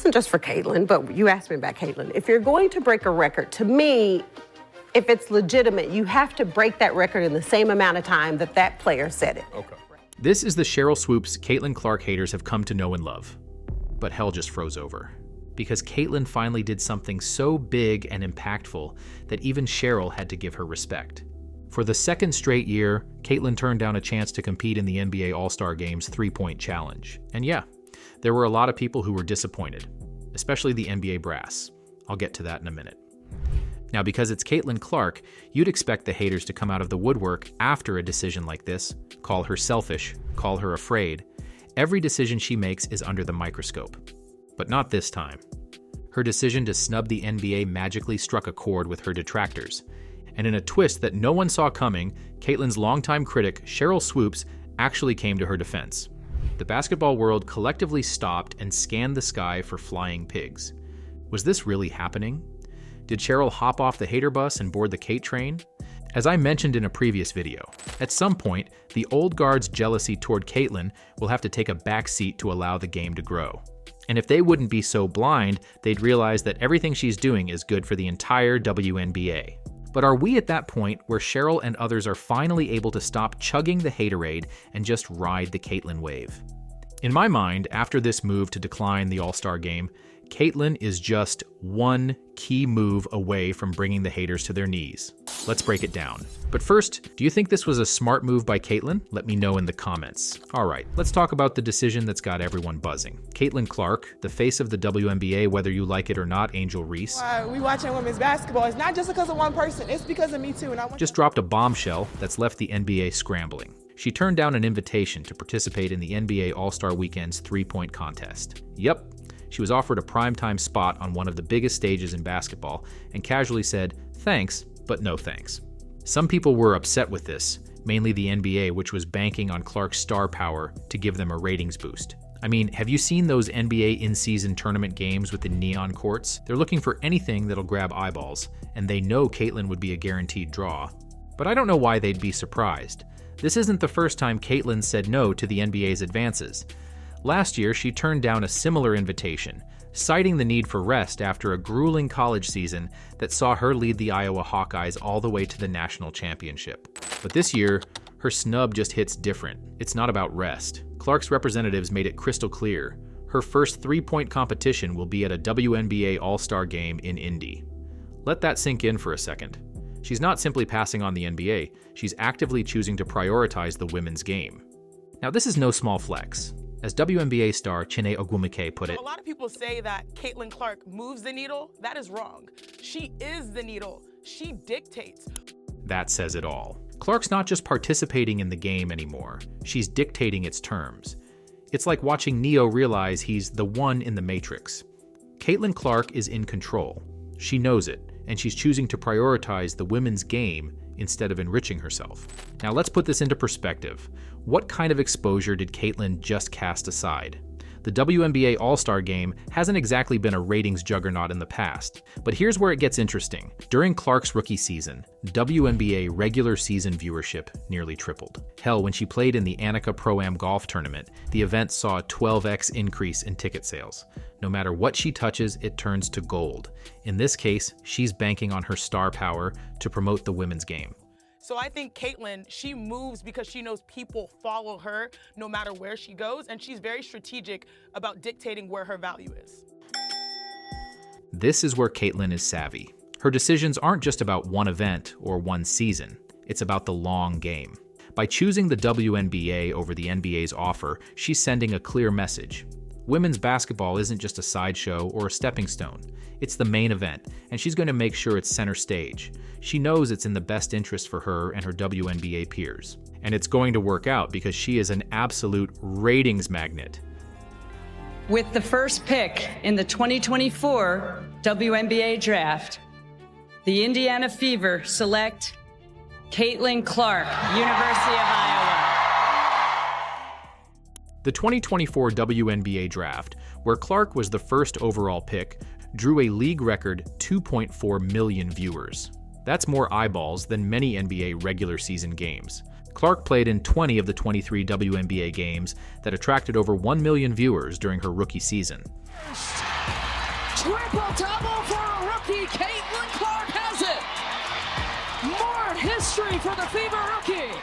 isn't just for Caitlin, but you asked me about Caitlin. If you're going to break a record, to me, if it's legitimate, you have to break that record in the same amount of time that that player set it. Okay. This is the Sheryl Swoopes Caitlin Clark haters have come to know and love. But hell just froze over. Because Caitlin finally did something so big and impactful that even Sheryl had to give her respect. For the second straight year, Caitlin turned down a chance to compete in the NBA All-Star Game's three-point challenge. And yeah, there were a lot of people who were disappointed, especially the NBA brass. I'll get to that in a minute. Now, because it's Caitlin Clark, you'd expect the haters to come out of the woodwork after a decision like this, call her selfish, call her afraid. Every decision she makes is under the microscope. But not this time. Her decision to snub the NBA magically struck a chord with her detractors. And in a twist that no one saw coming, Caitlin's longtime critic, Sheryl Swoopes, actually came to her defense. The basketball world collectively stopped and scanned the sky for flying pigs. Was this really happening? Did Sheryl hop off the hater bus and board the Kate train? As I mentioned in a previous video, at some point, the old guard's jealousy toward Caitlin will have to take a back seat to allow the game to grow. And if they wouldn't be so blind, they'd realize that everything she's doing is good for the entire WNBA. But are we at that point where Sheryl and others are finally able to stop chugging the haterade and just ride the Caitlin wave? In my mind, after this move to decline the All-Star Game, Caitlin is just one key move away from bringing the haters to their knees. Let's break it down. But first, do you think this was a smart move by Caitlin? Let me know in the comments. All right, let's talk about the decision that's got everyone buzzing. Caitlin Clark, the face of the WNBA, whether you like it or not, Angel Reese. We watching women's basketball. It's not just because of one person. It's because of me too. And just dropped a bombshell that's left the NBA scrambling. She turned down an invitation to participate in the NBA All-Star Weekend's three-point contest. Yep. She was offered a primetime spot on one of the biggest stages in basketball and casually said, "Thanks, but no thanks." Some people were upset with this, mainly the NBA, which was banking on Clark's star power to give them a ratings boost. I mean, have you seen those NBA in-season tournament games with the neon courts? They're looking for anything that'll grab eyeballs, and they know Caitlin would be a guaranteed draw. But I don't know why they'd be surprised. This isn't the first time Caitlin said no to the NBA's advances. Last year, she turned down a similar invitation, citing the need for rest after a grueling college season that saw her lead the Iowa Hawkeyes all the way to the national championship. But this year, her snub just hits different. It's not about rest. Clark's representatives made it crystal clear. Her first three-point competition will be at a WNBA All-Star Game in Indy. Let that sink in for a second. She's not simply passing on the NBA, she's actively choosing to prioritize the women's game. Now, this is no small flex. As WNBA star Chiney Ogwumike put it, a lot of people say that Caitlin Clark moves the needle. That is wrong. She is the needle. She dictates. That says it all. Clark's not just participating in the game anymore. She's dictating its terms. It's like watching Neo realize he's the one in the Matrix. Caitlin Clark is in control. She knows it, and she's choosing to prioritize the women's game instead of enriching herself. Now let's put this into perspective. What kind of exposure did Caitlin just cast aside? The WNBA All-Star Game hasn't exactly been a ratings juggernaut in the past, but here's where it gets interesting. During Clark's rookie season, WNBA regular season viewership nearly tripled. Hell, when she played in the Annika Pro-Am golf tournament, the event saw a 12x increase in ticket sales. No matter what she touches, it turns to gold. In this case, she's banking on her star power to promote the women's game. So I think Caitlin, she moves because she knows people follow her no matter where she goes, and she's very strategic about dictating where her value is. This is where Caitlin is savvy. Her decisions aren't just about one event or one season. It's about the long game. By choosing the WNBA over the NBA's offer, she's sending a clear message. Women's basketball isn't just a sideshow or a stepping stone. It's the main event, and she's going to make sure it's center stage. She knows it's in the best interest for her and her WNBA peers. And it's going to work out because she is an absolute ratings magnet. With the first pick in the 2024 WNBA draft, the Indiana Fever select Caitlin Clark, University of Iowa. The 2024 WNBA draft, where Clark was the first overall pick, drew a league record 2.4 million viewers. That's more eyeballs than many NBA regular season games. Clark played in 20 of the 23 WNBA games that attracted over 1 million viewers during her rookie season. triple double for a rookie. Caitlin Clark has it. More history for the Fever rookie.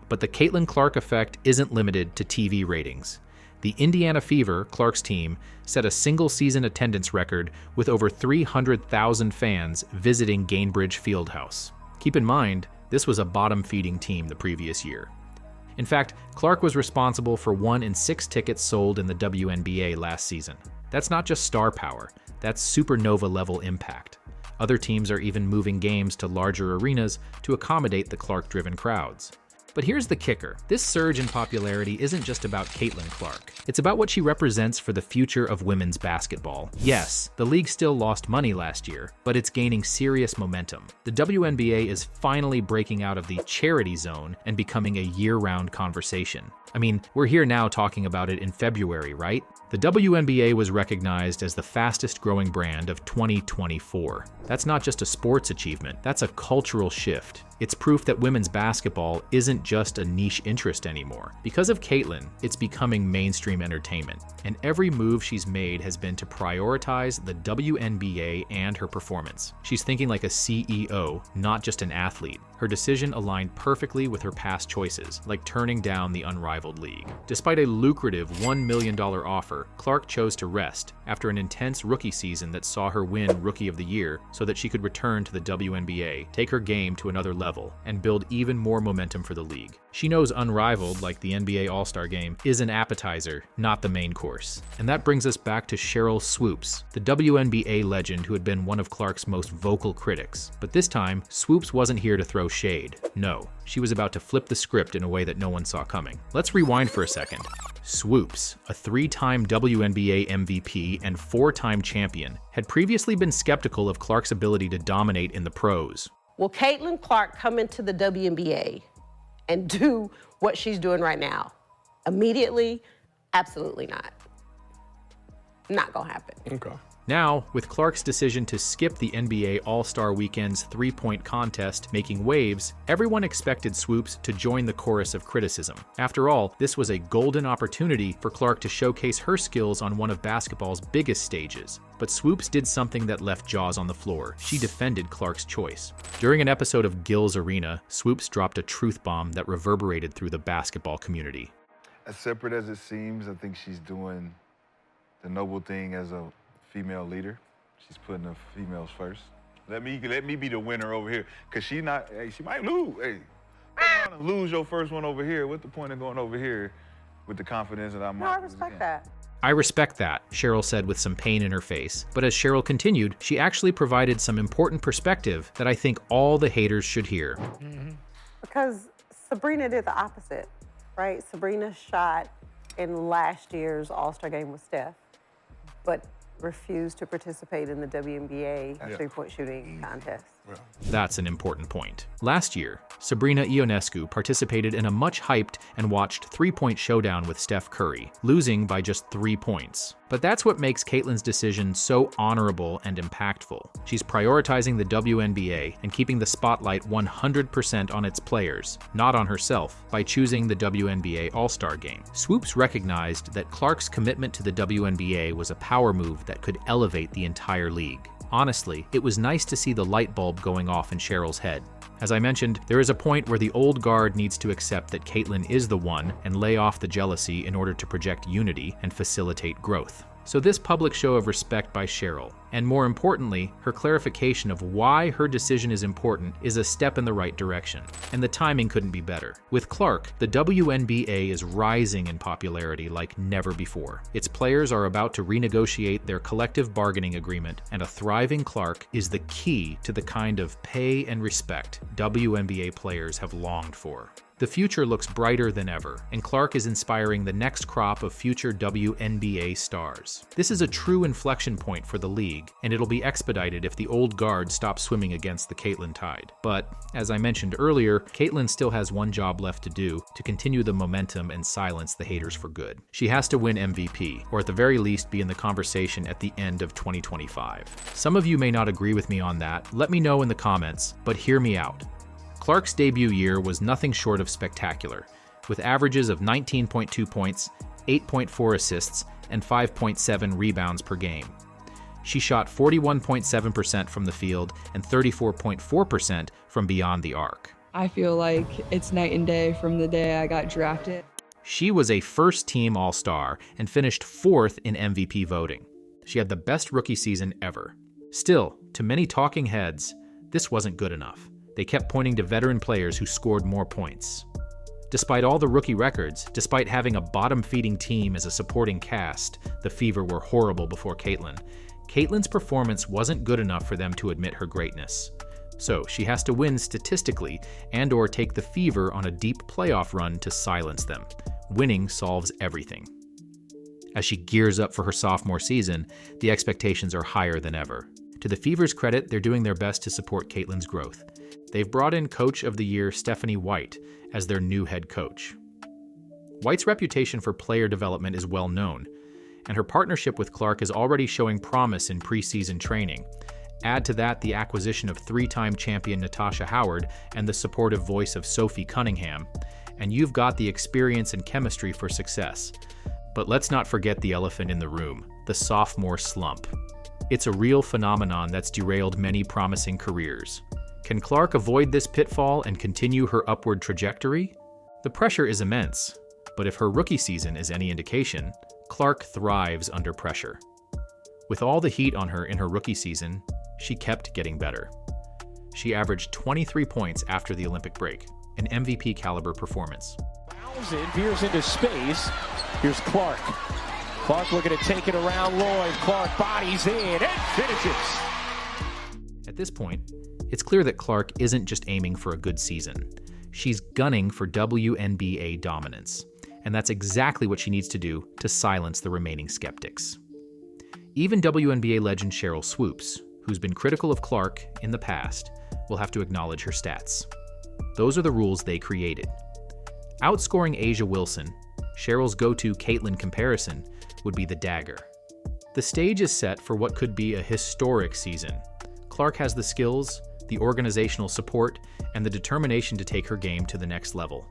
But the Caitlin Clark effect isn't limited to TV ratings. The Indiana Fever, Clark's team, set a single-season attendance record with over 300,000 fans visiting Gainbridge Fieldhouse. Keep in mind, this was a bottom-feeding team the previous year. In fact, Clark was responsible for 1 in 6 tickets sold in the WNBA last season. That's not just star power, that's supernova-level impact. Other teams are even moving games to larger arenas to accommodate the Clark-driven crowds. But here's the kicker. This surge in popularity isn't just about Caitlin Clark. It's about what she represents for the future of women's basketball. Yes, the league still lost money last year, but it's gaining serious momentum. The WNBA is finally breaking out of the charity zone and becoming a year-round conversation. I mean, we're here now talking about it in February, right? The WNBA was recognized as the fastest-growing brand of 2024. That's not just a sports achievement, that's a cultural shift. It's proof that women's basketball isn't just a niche interest anymore. Because of Caitlin, it's becoming mainstream entertainment, and every move she's made has been to prioritize the WNBA and her performance. She's thinking like a CEO, not just an athlete. Her decision aligned perfectly with her past choices, like turning down the unrivaled league. Despite a lucrative $1 million offer, Clark chose to rest after an intense rookie season that saw her win Rookie of the Year so that she could return to the WNBA, take her game to another level, and build even more momentum for the league. She knows unrivaled, like the NBA All-Star Game, is an appetizer, not the main course. And that brings us back to Sheryl Swoopes, the WNBA legend who had been one of Clark's most vocal critics. But this time, Swoopes wasn't here to throw shade. No, she was about to flip the script in a way that no one saw coming. Let's rewind for a second. Swoopes, a 3-time WNBA MVP and 4-time champion, had previously been skeptical of Clark's ability to dominate in the pros. Will Caitlin Clark come into the WNBA and do what she's doing right now? Immediately? Absolutely not. Not gonna happen. Okay. Now, with Clark's decision to skip the NBA All-Star Weekend's 3-point contest making waves, everyone expected Swoopes to join the chorus of criticism. After all, this was a golden opportunity for Clark to showcase her skills on one of basketball's biggest stages. But Swoopes did something that left jaws on the floor. She defended Clark's choice. During an episode of Gil's Arena, Swoopes dropped a truth bomb that reverberated through the basketball community. As separate as it seems, I think she's doing the noble thing as a female leader. She's putting the females first. Let me be the winner over here, cause she might lose. Hey, lose your first one over here. What's the point of going over here with the confidence that I might? No, I respect that. I respect that, Sheryl said with some pain in her face. But as Sheryl continued, she actually provided some important perspective that I think all the haters should hear. Because Sabrina did the opposite, right? Sabrina shot in last year's All-Star game with Steph, but refused to participate in the WNBA three-point shooting contest. That's an important point. Last year, Sabrina Ionescu participated in a much-hyped and watched three-point showdown with Steph Curry, losing by just 3 points. But that's what makes Caitlin's decision so honorable and impactful. She's prioritizing the WNBA and keeping the spotlight 100% on its players, not on herself, by choosing the WNBA All-Star Game. Swoopes recognized that Clark's commitment to the WNBA was a power move that could elevate the entire league. Honestly, it was nice to see the light bulb going off in Cheryl's head. As I mentioned, there is a point where the old guard needs to accept that Caitlin is the one and lay off the jealousy in order to project unity and facilitate growth. So this public show of respect by Sheryl, and more importantly, her clarification of why her decision is important, is a step in the right direction. And the timing couldn't be better. With Clark, the WNBA is rising in popularity like never before. Its players are about to renegotiate their collective bargaining agreement, and a thriving Clark is the key to the kind of pay and respect WNBA players have longed for. The future looks brighter than ever, and Clark is inspiring the next crop of future WNBA stars. This is a true inflection point for the league, and it'll be expedited if the old guard stops swimming against the Caitlin tide. But, as I mentioned earlier, Caitlin still has one job left to do to continue the momentum and silence the haters for good. She has to win MVP, or at the very least be in the conversation at the end of 2025. Some of you may not agree with me on that. Let me know in the comments, but hear me out. Clark's debut year was nothing short of spectacular, with averages of 19.2 points, 8.4 assists, and 5.7 rebounds per game. She shot 41.7% from the field and 34.4% from beyond the arc. I feel like it's night and day from the day I got drafted. She was a first-team All-Star and finished 4th in MVP voting. She had the best rookie season ever. Still, to many talking heads, this wasn't good enough. They kept pointing to veteran players who scored more points. Despite all the rookie records, despite having a bottom-feeding team as a supporting cast, the Fever were horrible before Caitlin. Caitlin's performance wasn't good enough for them to admit her greatness. So she has to win statistically and/or take the Fever on a deep playoff run to silence them. Winning solves everything. As she gears up for her sophomore season, the expectations are higher than ever. To the Fever's credit, they're doing their best to support Caitlin's growth. They've brought in Coach of the Year Stephanie White as their new head coach. White's reputation for player development is well known, and her partnership with Clark is already showing promise in preseason training. Add to that the acquisition of 3-time champion Natasha Howard and the supportive voice of Sophie Cunningham, and you've got the experience and chemistry for success. But let's not forget the elephant in the room, the sophomore slump. It's a real phenomenon that's derailed many promising careers. Can Clark avoid this pitfall and continue her upward trajectory? The pressure is immense, but if her rookie season is any indication, Clark thrives under pressure. With all the heat on her in her rookie season, she kept getting better. She averaged 23 points after the Olympic break, an MVP caliber performance. Fouls in, veers into space. Here's Clark. Clark looking to take it around Lloyd. Clark bodies in and finishes. At this point, it's clear that Clark isn't just aiming for a good season. She's gunning for WNBA dominance, and that's exactly what she needs to do to silence the remaining skeptics. Even WNBA legend Sheryl Swoopes, who's been critical of Clark in the past, will have to acknowledge her stats. Those are the rules they created. Outscoring Asia Wilson, Cheryl's go-to Caitlin comparison would be the dagger. The stage is set for what could be a historic season. Clark has the skills, the organizational support, and the determination to take her game to the next level.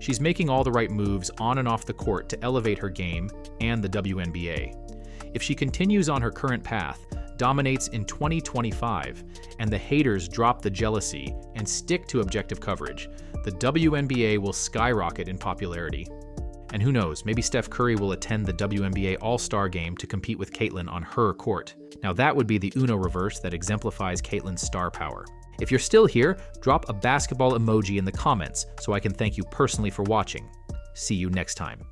She's making all the right moves on and off the court to elevate her game and the WNBA. If she continues on her current path, dominates in 2025, and the haters drop the jealousy and stick to objective coverage, the WNBA will skyrocket in popularity. And who knows, maybe Steph Curry will attend the WNBA All-Star Game to compete with Caitlin on her court. Now that would be the Uno reverse that exemplifies Caitlin's star power. If you're still here, drop a basketball emoji in the comments so I can thank you personally for watching. See you next time.